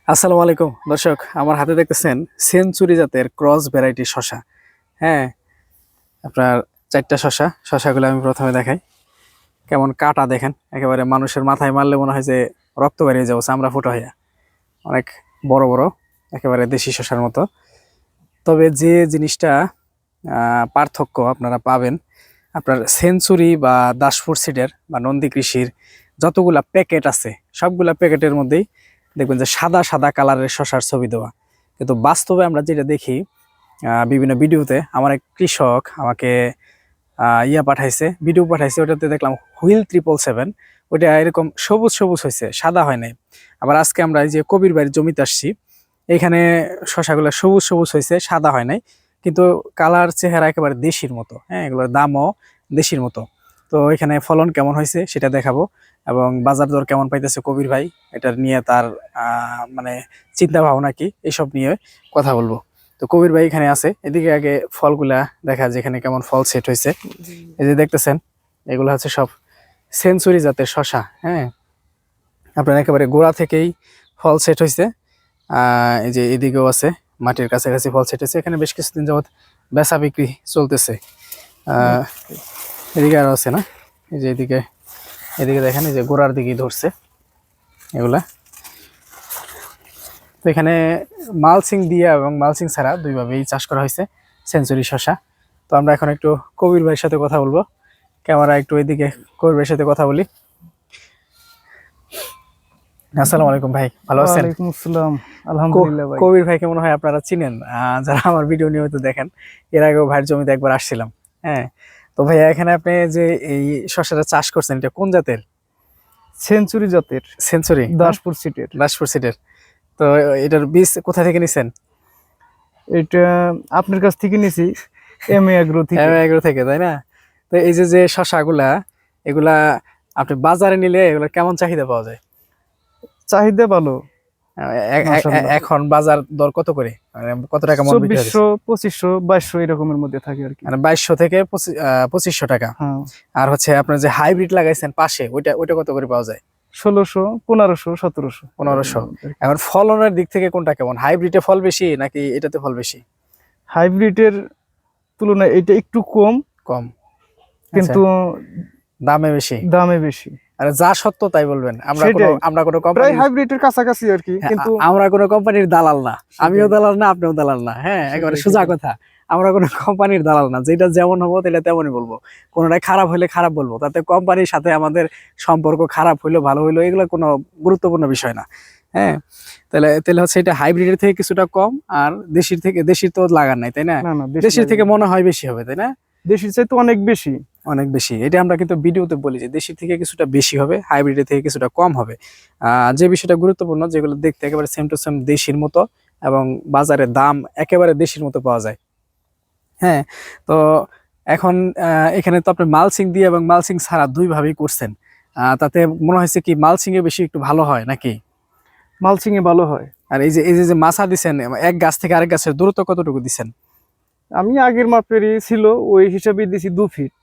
আসসালামু আলাইকুম দর্শক, আমার হাতে দেখতেছেন সেঞ্চুরি জাতের ক্রস ভ্যারাইটি শশা। হ্যাঁ, আপনার চারটা শশাগুলো আমি প্রথমে দেখাই। কেমন কাটা দেখেন, একেবারে মানুষের মাথায় মারলে মনে হয় যে রক্ত বেরিয়ে যাবো, চামড়া ফুটো হইয়া। অনেক বড় বড়, একেবারে দেশি শশার মতো। তবে যে জিনিসটা পার্থক্য আপনারা পাবেন, আপনার সেঞ্চুরি বা দাসপুর সিডের বা নন্দী কৃষির যতগুলা প্যাকেট আছে সবগুলা প্যাকেটের মধ্যেই দেখবেন যে সাদা সাদা কালারের শশার ছবি দেওয়া। কিন্তু বাস্তবে আমরা যেটা দেখি বিভিন্ন ভিডিওতে, আমার এক কৃষক আমাকে পাঠাইছে, ভিডিও পাঠাইছে, ওটাতে দেখলাম হুইল 777, ওইটা এরকম সবুজ সবুজ হয়েছে, সাদা হয় নাই। আবার আজকে আমরা এই যে কবির বাড়ির জমিতে আসছি, এখানে শশাগুলো সবুজ সবুজ হয়েছে, সাদা হয় নাই, কিন্তু কালার চেহারা একেবারে দেশির মতো। হ্যাঁ, এগুলোর দামও দেশির মতো। তো এখানে ফলন কেমন হয়েছে সেটা দেখাবো, এবং বাজার দর কেমন পাইতেছে কবির ভাই, এটা নিয়ে তার মানে চিন্তা ভাবনা কি, এইসব নিয়ে কথা বলবো। তো কবির ভাই এখানে আছে, এদিকে আগে ফলগুলা দেখা, যেখানে কেমন ফল সেট হয়েছে। এই যে দেখতেছেন, এগুলো হচ্ছে সব সেঞ্চুরি জাতের শশা। হ্যাঁ, আপনার একেবারে গোড়া থেকেই ফল সেট হয়েছে। এই যে এদিকেও আছে, মাটির কাছাকাছি ফল সেট হয়েছে। এখানে বেশ কিছুদিন যাবত বেচা বিক্রি চলতেছে। এদিকে আরো আছে না, এই যে এদিকে, এদিকে দেখেন, এই যে গোড়ার দিকেই ধরছে এগুলা। তো এখানে মালচিং দিয়ে এবং মালচিং ছাড়া দুইভাবেই চাষ করা হয়েছে সেঞ্চুরি শশা। তো আমরা এখন একটু কবির ভাইয়ের সাথে কথা বলবো, ক্যামেরা একটু এদিকে, কবির ভাইয়ের সাথে কথা বলি। আসসালামু আলাইকুম ভাই, ভালো আছেন? ওয়ালাইকুম আসসালাম, আলহামদুলিল্লাহ ভাই। কবির ভাইকে মনে হয় আপনারা চিনেন, যারা আমার ভিডিও নিয়মিত দেখেন। এর আগেও ভাইয়ের জমিতে একবার আসছিলাম। হ্যাঁ, তো ভাইয়া এখানে আপনি যে এই শসাটা চাষ করছেন, এটা কোন জাতের? সেঞ্চুরি জাতের, সেঞ্চুরি, দাসপুর সিটের। দাসপুর সিডের। তো এটার বীজ কোথা থেকে নিছেন? এটা আপনার কাছ থেকে নিছি, এগ্রো থেকে। এগ্রো থেকে, তাই না? তো এই যে যে শসাগুলা, এগুলা আপনি বাজারে নিলে এগুলা কেমন চাহিদা পাওয়া যায়? চাহিদা ভালো, মাশাআল্লাহ। এখন বাজার দর কত করে, মানে কত টাকা মন বিক্রি হচ্ছে? 2400, 2500, 2200 এরকমের মধ্যে থাকে আর কি। মানে 2200 থেকে 2500 টাকা। হ্যাঁ, আর হচ্ছে আপনার যে হাইব্রিড লাগাইছেন পাশে, ওইটা ওইটা কত করে পাওয়া যায়? 1600, 1500, 1700, 1500। এখন ফলনের দিক থেকে কোনটা কেমন, হাইব্রিডে ফল বেশি নাকি এটাতে ফল বেশি? হাইব্রিডের তুলনায় এটা একটু কম, কম, কিন্তু দামে বেশি। দামে বেশি। আর যা সত্য তাই বলবেন, আমরা কোনো প্রায় কোম্পানি, হাইব্রিডের কাছাকাছি আর কি, কিন্তু আমরা কোনো কোম্পানির দালাল না। আমিও দালাল না, আপনিও দালাল না। হ্যাঁ, একেবারে সোজা কথা, আমরা কোনো কোম্পানির দালাল না। যেটা যেমন হবো তাহলে তেমনই বলবো। কোনোটাই খারাপ হলে খারাপ বলবো, তাতে কোম্পানির সাথে আমাদের সম্পর্ক খারাপ হইলো ভালো হইলো এগুলো কোনো গুরুত্বপূর্ণ বিষয় না। হ্যাঁ, তাহলে তাহলে হচ্ছে এটা হাইব্রিডের থেকে কিছুটা কম, আর দেশির তো লাগার নাই, তাই না? না না, দেশির থেকে মনে হয় বেশি হবে, তাই না? দেশির চাইতে অনেক বেশি। অনেক বেশি, এটা আমরা কিন্তু ভিডিওতে বলি যে দেশি থেকে কিছুটা বেশি হবে, হাইব্রিডের থেকে কিছুটা কম হবে। যে বিষয়টা গুরুত্বপূর্ণ, যেগুলো দেখতে একেবারে সেম টু সেম দেশির মতো, এবং বাজারে দাম একেবারে দেশির মতো পাওয়া যায়। হ্যাঁ, তো এখন এখানে তো আপনি মালচিং দিয়ে এবং মালচিং ছাড়া দুই ভাবেই করছেন। তাতে মনে হয়েছে কি মালচিং এ বেশি একটু ভালো হয় নাকি? মালচিং এ ভালো হয়। আর এই যে মাছা দিছেন, এক গাছ থেকে আরেক গাছের দূরত্ব কতটুকু দিছেন? আমি আগের মাপেরই ছিল, ওই হিসাবে দিছি 2 ফিট।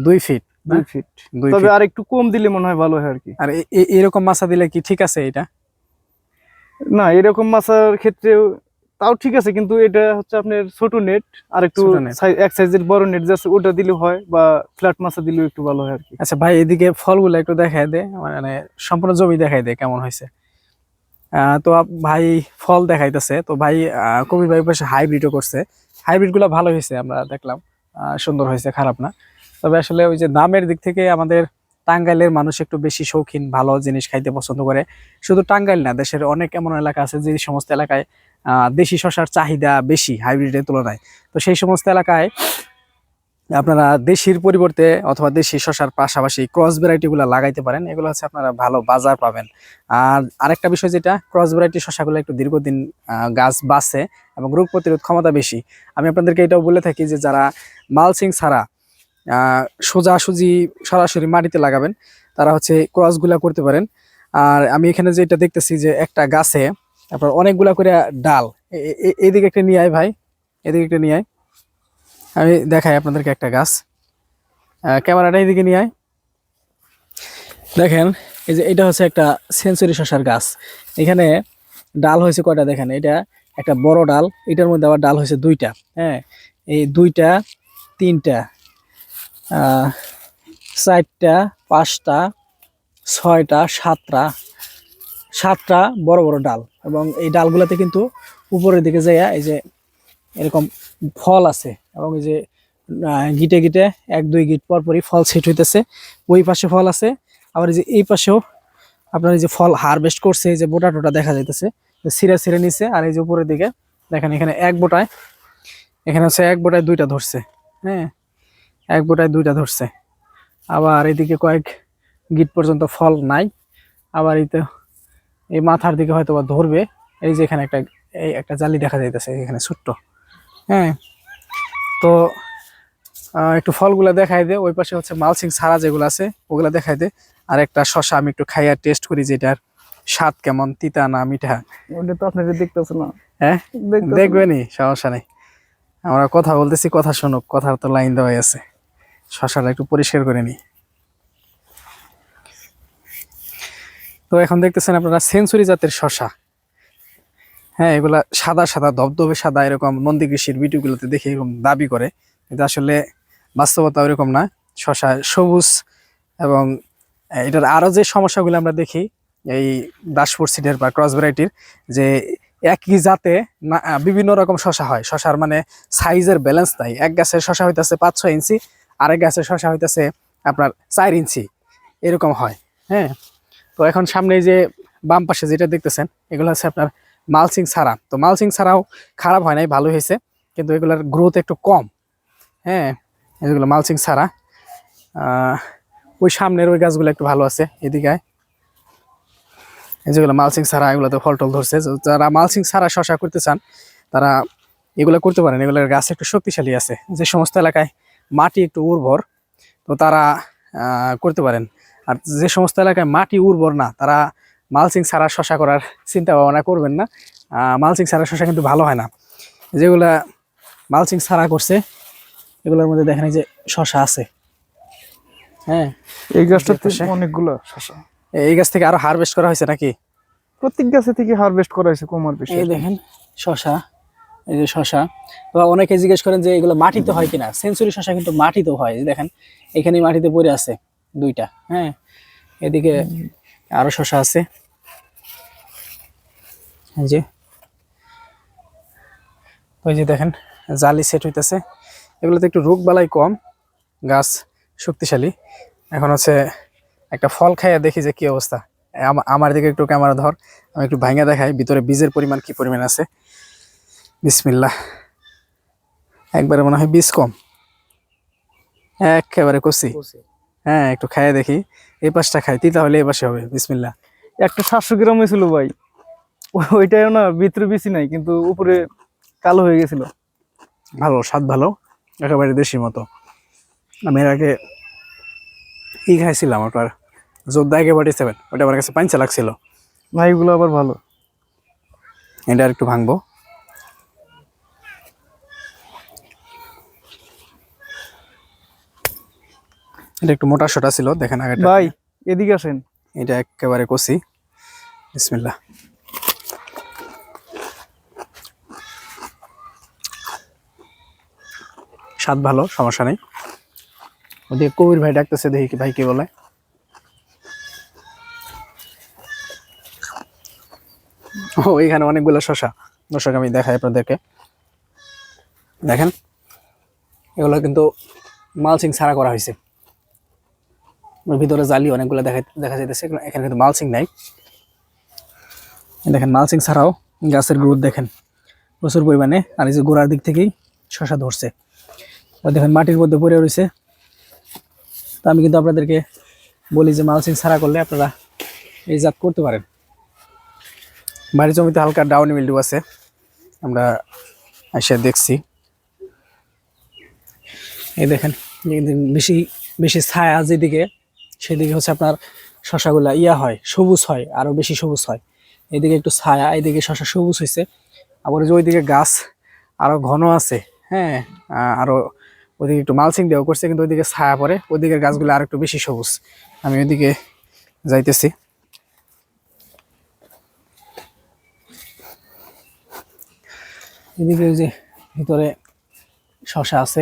2 ফিট, 2 ফিট, 2 তবে ফিট। আর একটু কম দিলে মনে হয় ভালো হয় আর কি। আর এরকম মাছা দিলে কি ঠিক আছে এটা? না, এরকম মাছার ক্ষেত্রে তাও ঠিক আছে, কিন্তু এটা হচ্ছে আপনার ছোট নেট, আর একটু ছোট net। এক সাইজের বড় নেট যাচ্ছে, ওটা দিলে হয়, বা ফ্ল্যাট মাছা দিলেও একটু ভালো হয় আর কি। আচ্ছা ভাই, এদিকে ফলগুলো একটু দেখায় দে, মানে সম্পূর্ণ জমি দেখাই দে কেমন হয়েছে। তো ভাই ফল দেখাইতেছে, তো ভাই কবির ভাই পাশে হাইব্রিডও করছে। হাইব্রিড গুলো ভালো হয়েছে, আমরা দেখলাম, সুন্দর হয়েছে, খারাপ না। তবে আসলে ওই যে দামের দিক থেকে আমাদের টাঙ্গাইলের মানুষ একটু বেশি শৌখিন, ভালো জিনিস খাইতে পছন্দ করে। শুধু টাঙ্গাইল না, দেশের অনেক এমন এলাকা আছে যে সমস্ত এলাকায় দেশি শসার চাহিদা বেশি হাইব্রিডের তুলনায়। তো সেই সমস্ত এলাকায় আপনারা দেশির পরিবর্তে অথবা দেশি শসার পাশাপাশি ক্রস ভ্যারাইটি গুলা লাগাইতে পারেন, এগুলো হচ্ছে আপনারা ভালো বাজার পাবেন। আর আরেকটা বিষয়, যেটা ক্রস ভ্যারাইটি শসাগুলো একটু দীর্ঘদিন গাছ বাঁচে এবং রোগ প্রতিরোধ ক্ষমতা বেশি। আমি আপনাদেরকে এটাও বলে থাকি যে যারা মালচিং ছাড়া সোজাসুজি সরাসরি মাটিতে লাগাবেন, তারা হচ্ছে ক্রসগুলা করতে পারেন। আর আমি এখানে যেটা দেখতেছি যে একটা গাছে আপনার অনেকগুলা করে ডাল, এদিকে একটা নিয়ে আয় ভাই, এদিকে একটা নিয়ে আয়, আমি দেখাই আপনাদেরকে একটা গাছ। ক্যামেরাটা এদিকে নিয়ে আয়, দেখেন, এই যে এটা হচ্ছে একটা সেঞ্চুরি শসার গাছ। এখানে ডাল হয়েছে কয়টা দেখেন, এটা একটা বড় ডাল, এটার মধ্যে আবার ডাল হয়েছে দুইটা। হ্যাঁ, এই দুইটা, তিনটা, চারটা, পাঁচটা, ছয়টা, সাতটা বড় বড় ডাল। এবং এই ডালগুলোতে কিন্তু উপরের দিকে যায় এই যে এরকম ফল আছে, এবং এই যে গিটে গিটে 1-2 গিট পর পরই ফল সেট হইতেছে। ওই পাশে ফল আছে, আবার এই যে এই পাশেও আপনার এই যে ফল হারভেস্ট করছে, এই যে বোটা টোটা দেখা যাইতেছে ছিঁড়ে ছিঁড়ে নিছে। আর এই যে উপরের দিকে দেখেন, এখানে এক বোটায়, এখানে হচ্ছে এক বোটায় দুইটা ধরছে। হ্যাঁ, এক বোটায় দুইটা ধরছে। আবার এদিকে কয়েক গিট পর্যন্ত ফল নাই। আবার এই মাথার দিকে হয়তো বা ধরবে। এই যে এখানে একটা জালি দেখা যাইতেছে এখানে ছোট্ট। হ্যাঁ, তো একটু ফলগুলা দেখাই দে। ওই পাশে হচ্ছে মালচিং ছাড়া যেগুলো আছে ওগুলা দেখাই দে। আর একটা শশা আমি একটু খাইয়া টেস্ট করি যে এটার স্বাদ কেমন, তিতা না মিঠা। ওটা তো আপনাদের দেখতেছে না। হ্যাঁ, দেখবে নি, সমস্যা নেই। আমরা কথা বলতেছি, কথা শুনুক, কথার তো লাইন দেওয়াই আছে। শশাটা একটু পরিষ্কার করে নি। তো এখন দেখতেছেন আপনারা সেঞ্চুরি জাতের শশা। হ্যাঁ, এগুলা সাদা সাদা ধবধবে সাদা, এরকম নন্দী কৃষির ভিডিওগুলোতে দেখে এরকম দাবি করে, কিন্তু আসলে বাস্তবতা ওইরকম না। শশা সবুজ, এবং এটার আরো যে সমস্যাগুলো আমরা দেখি এই দাসপুর সিডের বা ক্রস ভ্যারাইটির, যে একই জাতে বিভিন্ন রকম শশা হয়। শশার মানে সাইজের ব্যালেন্স নাই। এক গাছের শশা হইতেছে 5-6 ইঞ্চি, আরেক গাছের শশা হইতেছে আপনার 4 ইঞ্চি, এরকম হয়। হ্যাঁ, তো এখন সামনে যে বাম পাশে যেটা দেখতেছেন, এগুলো হচ্ছে আপনার মালচিং ছাড়া। তো মালচিং ছাড়াও খারাপ হয় নাই, ভালো হয়েছে, কিন্তু এগুলোর গ্রোথ একটু কম। হ্যাঁ, এগুলো মালচিং ছাড়া। ওই সামনের ওই গাছগুলো একটু ভালো আছে। এদিকে এই যেগুলো মালচিং ছাড়া, এগুলোতে ফল টল ধরছে। যারা মালচিং ছাড়া শশা করতে চান তারা এগুলো করতে পারেন। এগুলোর গাছ একটু শক্তিশালী আছে। যে সমস্ত এলাকায় মাটি একটু উর্বর, তো তারা করতে পারেন। আর যে সমস্ত এলাকায় মাটি উর্বর না, তারা মালচিং ছাড়া শশা করার চিন্তা ভাবনা করবেন না। মালচিং ছাড়া শশা কিন্তু ভালো হয় না। যেগুলা মালচিং ছাড়া করছে এগুলোর মধ্যে দেখেন এই যে শশা আছে। হ্যাঁ, এই গাছটাতে অনেকগুলো শশা। এই গাছ থেকে আরো হারভেস্ট করা হয়েছে নাকি? প্রত্যেক গাছে থেকে হারভেস্ট করা হয়েছে কম আর বেশি। এই দেখেন শশা, এই যে শশা। তো অনেকে জিজ্ঞেস করেন যে এগুলো মাটিতে হয় কিনা। সেঞ্চুরি শশা কিন্তু মাটিতেও হয়। দেখেন এখানে মাটিতে পড়ে আছে দুইটা। হ্যাঁ, এদিকে আরো শশা আছে। এই যে ওই যে দেখেন জালি সেট হইতেছে। এগুলোতে একটু রোগ বালাই কম, গাছ শক্তিশালী। এখন হচ্ছে একটা ফল খাইয়া দেখি যে কি অবস্থা। আমার দিকে একটু ক্যামেরা ধর, আমি একটু ভাঙা দেখাই ভিতরে বীজের পরিমাণ কি পরিমাণ আছে। বিসমিল্লাহ, একবারে মনে হয় বীজ কম, একেবারে কচি। হ্যাঁ, একটু খাইয়া দেখি। এই পাশটা খাই, তিতা হলে এই পাশে হবে। বিসমিল্লাহ। একটা 700 গ্রাম হয়েছিল ভাই, ওইটাও না ভিতরে বেশি নাই, কিন্তু উপরে কালো হয়ে গেছিল। ভালো স্বাদ, ভালো, একেবারে দেশির মতো। আমি এর আগে খাইছিলাম আপনার যোদ্ধা AK-47, ওটা আমার কাছে পাঞ্চা লাগছিল। না, এগুলো আবার ভালো। এটা আর একটু ভাঙবো। এটা একটু মোটা সোটা ছিল, দেখেন আগে ভাই এদিকে আসেন। এটা একেবারে কষি। বিসমিল্লাহ। স্বাদ ভালো, সমস্যা নেই। ওদিকে কবির ভাই ডাকতেছে, দেখি কি ভাই কি বলে। ও, এখানে অনেকগুলো শশা। দর্শক আমি দেখাই আপনাদেরকে, দেখেন এগুলো কিন্তু মালচিং ছাড়া করা হয়েছে। ভিতরে জালি অনেকগুলো দেখা যাইতেছে, এখানে কিন্তু মালচিং নাই। দেখেন মালচিং ছাড়াও গাছের গ্রোথ দেখেন প্রচুর পরিমাণে। আর এই যে গোড়ার দিক থেকেই শশা ধরছে, দেখেন মাটির মধ্যে পড়ে রয়েছে। তো আমি কিন্তু আপনাদেরকে বলি যে মালচিং ছাড়া করলে আপনারা এই জাত করতে পারেন। বাড়ির জমিতে হালকা ডাউনি মিল্ডিউ আছে, আমরা এসে দেখছি। এই দেখেন বেশি বেশি ছায়া যেদিকে, সেদিকে হচ্ছে আপনার শশাগুলা হয়, সবুজ হয়, আরো বেশি সবুজ হয়। এদিকে একটু ছায়া, এদিকে শশা সবুজ হয়েছে। আবার যে ওইদিকে গাছ আরো ঘন আছে। হ্যাঁ, আরো ওইদিকে একটু মালচিং দেওয়া করছে, কিন্তু ওইদিকে ছায়া পড়ে, ওইদিকের গাছগুলো আর একটু বেশি সবুজ। আমি ওইদিকে যাইতেছি। এদিকে ওই যে ভিতরে শসা আছে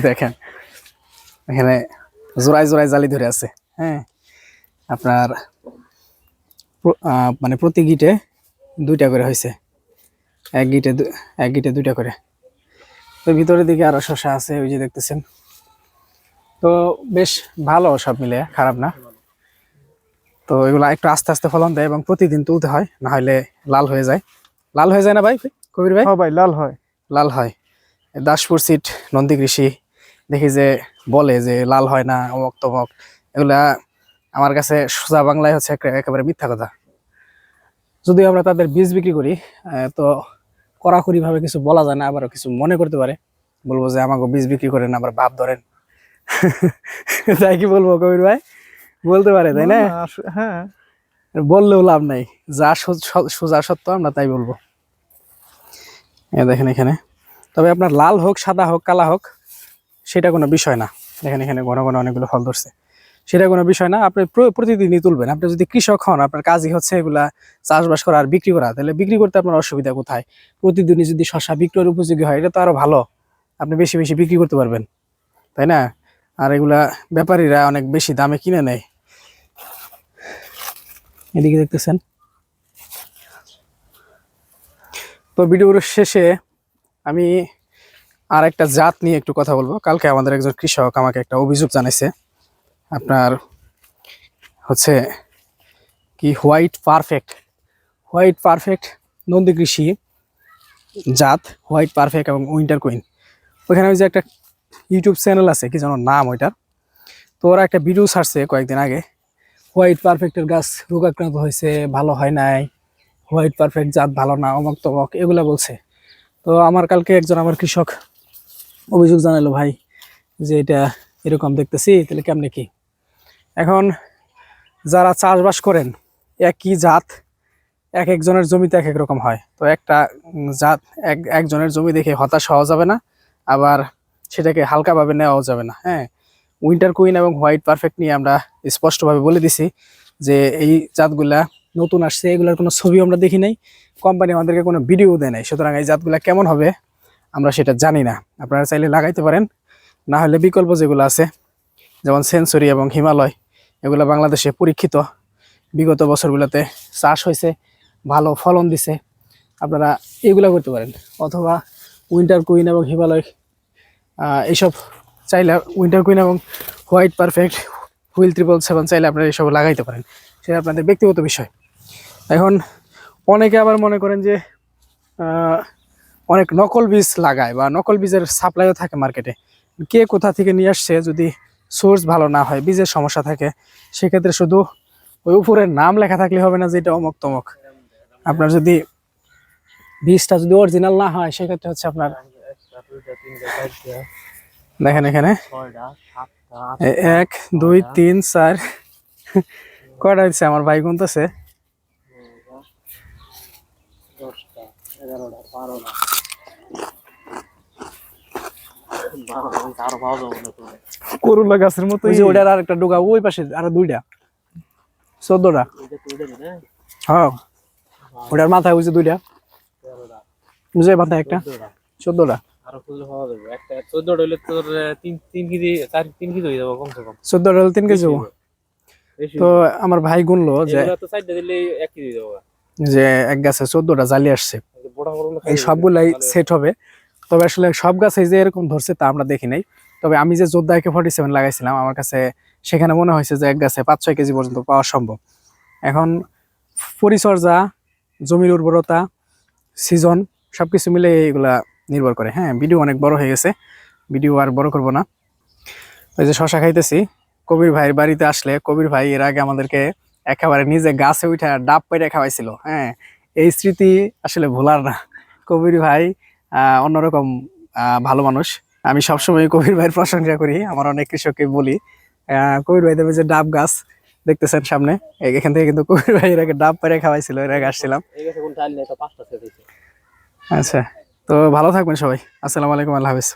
দেখেন, এখানে জোড়ায় জোড়ায় জালি ধরে আছে। হ্যাঁ, আপনার মানে প্রতি গিটে 2টা করে হয়েছে, এক গিটে 2টা করে। তো ভিতরের দিকে আরো শসা আছে, ওই যে দেখতেছেন। তো বেশ ভালো, সব মিলে খারাপ না। তো এগুলা একটু আস্তে আস্তে ফলন দেয় এবং প্রতিদিন তুলতে হয়, না হলে লাল হয়ে যায়। লাল হয়ে যায় না ভাই, কবির ভাই? হ্যাঁ ভাই, লাল হয়। লাল হয়। দাসপুর সিট, নন্দী কৃষি দেখি যে বলে যে লাল হয় না, অমক তমক, এগুলা আমার কাছে সোজা বাংলায় হচ্ছে একেবারে মিথ্যা কথা। যদি আমরা তাদের বীজ বিক্রি করি, তো কড়াকড়ি ভাবে কিছু বলা যায় না, আবার কিছু মনে করতে পারে, বলবো যে আমাকে বীজ বিক্রি করেন, আবার ভাব ধরেন। তাই কি বলবো কবির ভাই? বলতে পারে, তাই না? হ্যাঁ, বললেও লাভ নাই, যা সোজা সত্য আমরা তাই বলবো। দেখেন এখানে, তবে আপনার লাল হোক, সাদা হোক, কালা হোক, সেটা কোনো বিষয় না। দেখেন এখানে ঘন ঘন অনেকগুলো ফল ধরছে, সেটা কোনো বিষয় না। আপনি প্রতিদিনই তুলবেন। আপনি যদি কৃষক হন, আপনার কাজই হচ্ছে এগুলা চাষবাস করা আর বিক্রি করা, তাহলে বিক্রি করতে আপনার অসুবিধা কোথায়? প্রতিদিনই যদি শসা বিক্রয়ের উপযোগী হয়, এটা তো আরো ভালো, আপনি বেশি বেশি বিক্রি করতে পারবেন, তাই না? আর এগুলা ব্যাপারীরা অনেক বেশি দামে কিনে নেয়। এদিকে দেখতেছেন। তো ভিডিওর শেষে আমি আর একটা জাত নিয়ে একটু কথা বলবো। কালকে আমাদের একজন কৃষক আমাকে একটা অভিযোগ জানাইছে, আপনার হচ্ছে কি হোয়াইট পারফেক্ট নন্দী কৃষি জাত, হোয়াইট পারফেক্ট এবং উইন্টার কুইন। ওইখানে ওই যে একটা ইউটিউব চ্যানেল আছে, কি যেন নাম ওইটার, তো ওরা একটা ভিডিও ছাড়ছে কয়েকদিন আগে। হোয়াইট পারফেক্টের গাছ রোগাক্রান্ত হয়েছে, ভালো হয় নাই, হোয়াইট পারফেক্ট জাত ভালো না, অমক তমক এগুলা বলছে। তো আমার কালকে একজন আমার কৃষক অভিযোগ জানালো, ভাই যে এটা এরকম দেখতেছি, তাহলে কেমনে কি? এখন যারা চাষবাস করেন, একই জাত এক একজনের জমিতে এক এক রকম হয়। তো একটা জাত একজনের জমি দেখে হতাশ হওয়া যাবে না, আবার সেটাকে হালকাভাবে নেওয়াও যাবে না। হ্যাঁ, উইন্টার কুইন এবং হোয়াইট পারফেক্ট নিয়ে আমরা স্পষ্টভাবে বলে দিছি যে এই জাতগুলা নতুন আসছে, এগুলার কোনো ছবি আমরা দেখি নাই, কোম্পানি আমাদেরকে কোনো ভিডিও দেয় নাই, সুতরাং এই জাতগুলা কেমন হবে আমরা সেটা জানি না। আপনারা চাইলে লাগাইতে পারেন, না হলে বিকল্প যেগুলো আছে যেমন সেঞ্চুরি এবং হিমালয়, এগুলো বাংলাদেশে পরীক্ষিত, বিগত বছরগুলোতে চাষ হয়েছে, ভালো ফলন দিছে, আপনারা এগুলা করতে পারেন। অথবা উইন্টার কুইন এবং হিমালয়, এইসব চাইলে উইন্টার কুইন এবং হোয়াইট পারফেক্ট, হুইল 777 চাইলে আপনারা এইসব লাগাইতে পারেন, সেটা আপনাদের ব্যক্তিগত বিষয়। এখন অনেকে আবার মনে করেন যে অনেক নকল বীজ লাগায় বা নকল বীজের সাপ্লাইও থাকে মার্কেটে, কে কোথা থেকে নিয়ে আসছে, যদি সোর্স ভালো না হয়, বীজের সমস্যা থাকে, সেক্ষেত্রে শুধু ওই উপরের নাম লেখা থাকলে হবে না যে এটা অমক তমক। আপনার যদি বীজটা যদি অরিজিনাল না হয়, সেক্ষেত্রে হচ্ছে আপনার দেখেন এখানে 1 2 3 4 কয়টা হচ্ছে আমার ভাই গুনতেছে, 10টা 11টা 12টা আরো পাওয়া যাবে না। করুলা গাছের মতো। ওই যে ওটার আর একটা ডোগা ওই পাশে, আরো 2টা, 14টা। হ্যাঁ, ওটার মাথায় ওই যে 2টা, বুঝে মাথায় একটা, 14টা। আরো খুঁজলে পাওয়া যাবে। একটা 14টা হইলে তোর 3 কেজি 3 কেজি হয়ে যাবে কমসে কম। 14টা হলে 3 কেজি হবো। তো আমার ভাই গুনলো যে এগুলা তো 4টা দিলে 1 কেজি যাবে, যে এক গাছে 14টা জালি আসছে, বড় বড় এই সবগুলাই সেট হবে। তবে আসলে সব গাছে যে এরকম ধরছে তা আমরা দেখি নাই। তবে আমি যে যোদ্ধা AK-47 লাগাইছিলাম, আমার কাছে সেখানে মনে হয়েছে যে এক গাছে 5-6 কেজি পর্যন্ত পাওয়া সম্ভব। এখন পরিচর্যা, জমির উর্বরতা, সিজন সবকিছু মিলে এগুলা নির্ভর করে। হ্যাঁ, ভিডিও অনেক বড় হয়ে গেছে, ভিডিও আর বড় করব না। ওই যে শশা খাইতেছি, কবির ভাইয়ের বাড়িতে আসলে কবির ভাই এর আগে আমাদেরকে একেবারে নিজে গাছে উঠে ডাব পেড়ে খাওয়াইছিল। হ্যাঁ, এই স্মৃতি আসলে ভোলার না। কবির ভাই অন্যরকম ভালো মানুষ। আমি সবসময় কবির ভাইয়ের প্রশংসা করি, আমার অনেক কৃষককে বলি। কবির ভাই দেবে যে ডাব গাছ দেখতেছেন সামনে, এখান থেকে কিন্তু কবির ভাই এর আগে ডাব পেড়ে খাওয়াইছিল, এর আগে আসছিলাম। এই গেছে কোন টাইল নেই তো 5টা সেট হইছে। আচ্ছা, তো ভালো থাকবেন সবাই। আসসালামু আলাইকুম, আল্লাহ হাফেজ।